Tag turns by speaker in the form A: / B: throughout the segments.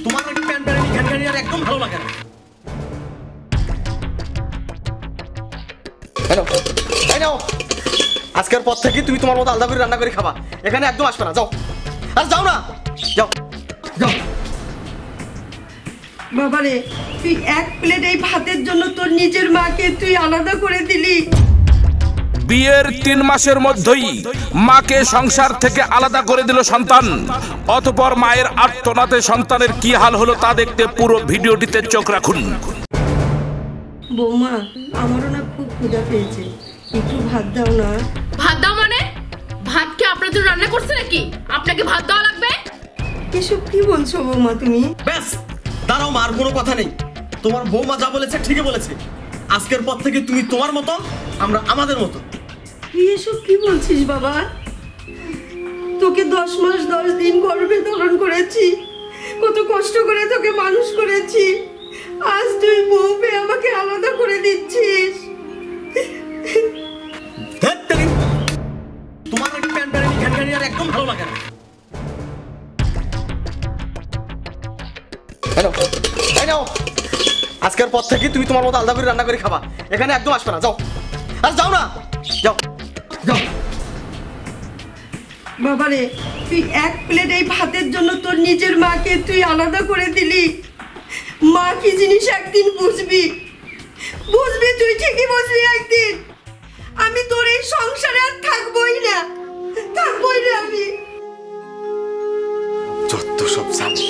A: তোমার ওই প্যান্টারি ঘ্যানঘ্যানি আর একদম ভালো লাগে না। আজকের পর থেকে তুমি তোমার মতো আলাদা করে রান্না করে খাবা, এখানে একদম আসবে না। যাও, আর যাও না, যাও যাও।
B: বাবারে, তুই এক প্লেট এই ভাতের জন্য তোর নিজের মাকে তুই আলাদা করে দিলি।
C: বিয়ের 3 মাসের মধ্যেই মাকে সংসার থেকে আলাদা করে দিল সন্তান। অতঃপর মায়ের আর্তনাদে সন্তানের কি হাল হলো তা দেখতে পুরো ভিডিওটিতে চোখ রাখুন।
B: বৌমা, আমারও না খুব ক্ষুধা পেয়েছে, একটু ভাত দাও না।
D: ভাত দাও মানে? ভাত কি আপনার জন্য রান্না করছে নাকি? আপনাকে ভাত দেওয়া লাগবে?
B: এসব কি বলছো বৌমা তুমি?
A: ব্যাস, দাঁড়াও মা, আর কোনো কথা নেই। তোমার বৌমা যা বলেছে ঠিকই বলেছে। আজকের পর থেকে তুমি তোমার মতো, আমরা আমাদের মতো।
B: তুই এসব কি বলছিস বাবা? তোকে 10 মাস 10 দিন গর্ভে ধারণ করেছি, কত কষ্ট করে তোকে মানুষ করেছি, আজ তুই বউ পেয়ে আমাকে আলাদা করে দিচ্ছিস।
A: তোমার ওই প্যান্টারি ঘ্যানঘ্যানি আর একদম ভালো লাগে না। আজকের পর থেকে তুমি তোমার মতো আলাদা করে রান্না করে খাবা, এখানে একদম আসবে না। যাও, আর যাও না, যাও যাও।
B: বাবারে, তুই এক প্লেট এই ভাতের জন্য তোর নিজের মাকে তুই আলাদা করে দিলি। মা কি জিনিস একদিন বুঝবি, বুঝবি, তুই ঠিকই বুঝবি একদিন। আমি তোর এই সংসারে আর থাকবোই না, থাকবোই না আমি।
A: যত সব জানি।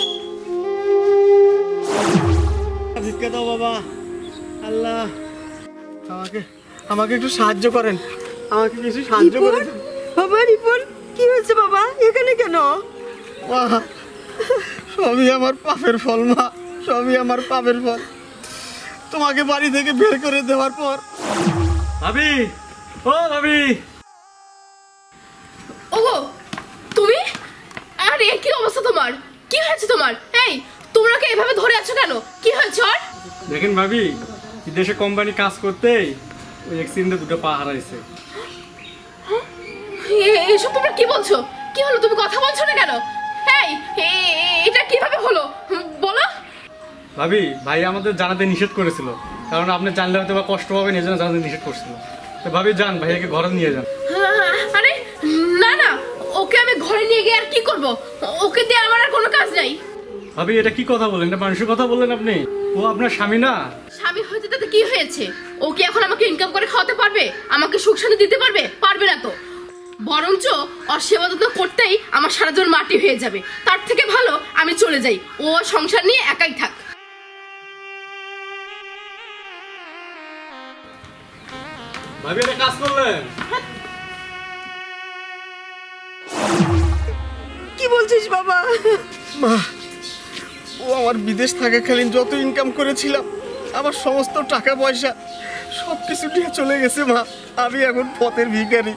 A: ভিক্ষা দাও বাবা, আল্লাহ আমাকে আমাকে একটু সাহায্য করেন, আমাকে কিছু সাহায্য করেন।
B: বাবা রিপন, কি হয়েছে বাবা, এখানে কেন?
A: মা, সবই আমার পাপের ফল মা, সবই আমার পাপের ফল। তোমাকে বাড়ি থেকে বের করে দেওয়ার পর। ভাবি, ও ভাবি।
D: ওগো, তুমি? আরে কি অবস্থা তোমার? কি হয়েছে তোমার? এই, তোমরা কি এভাবে ধরে আছো কেন? কি হয়েছে ওর?
E: দেখেন ভাবি, বিদেশে কোম্পানি কাজ করতেই ওই অ্যাক্সিডেন্টে 2টা পা হারাইছে।
D: এসব তোমরা কি বলছো? কি হলো, তুমি কথা বলছো না কেন? এই, এটা কিভাবে হলো বলো।
E: ভাবি, ভাই আমাদের জানাতে নিষেধ করেছিল, কারণ আপনি জানলে হয়তো বা কষ্ট পাবেন, এই জন্য জানাতে নিষেধ করছিল। তো ভাবি যান, ভাইয়াকে ঘরে নিয়ে যান।
D: আরে না না, ওকে আমি ঘরে নিয়ে গিয়ে আর কি করব? ওকে দিয়ে আমার আর কোনো কাজ নাই।
E: ভাবি এটা কি কথা বলেন? এটা মানুষের কথা বললেন আপনি। ও আপনার স্বামী না?
D: স্বামী হইতে তাতে কি হয়েছে? ও কি এখন আমাকে ইনকাম করে খাওয়াতে পারবে? আমাকে সুখ শান্তি দিতে পারবে? পারবে না তো। বরঞ্চ ওর সেবা যত্ন করতেই আমার সারা জীবন মাটি হয়ে যাবে। তার থেকে ভালো আমি চলে যাই, ও সংসার নিয়ে একাই থাক।
E: ভাবি এটা কাজ করলেন?
B: কি বলছিস বাবা?
A: মা, ও আমার বিদেশ থাকাকালীন যত ইনকাম করেছিলাম, আমার সমস্ত টাকা পয়সা সব কিছু নিয়ে চলে গেছে মা। আমি এখন পথের ভিখারি।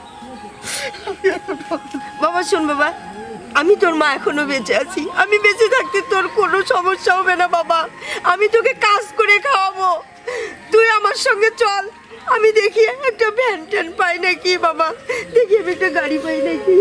B: বাবা শোন বাবা, আমি তোর মা এখনো বেঁচে আছি, আমি বেঁচে থাকতে তোর কোনো সমস্যা হবে না বাবা। আমি তোকে কাজ করে খাওয়াবো, তুই আমার সঙ্গে চল। আমি দেখি একটা ভ্যান ট্যান পাই নাকি বাবা, দেখি আমি একটা গাড়ি পাই নাকি।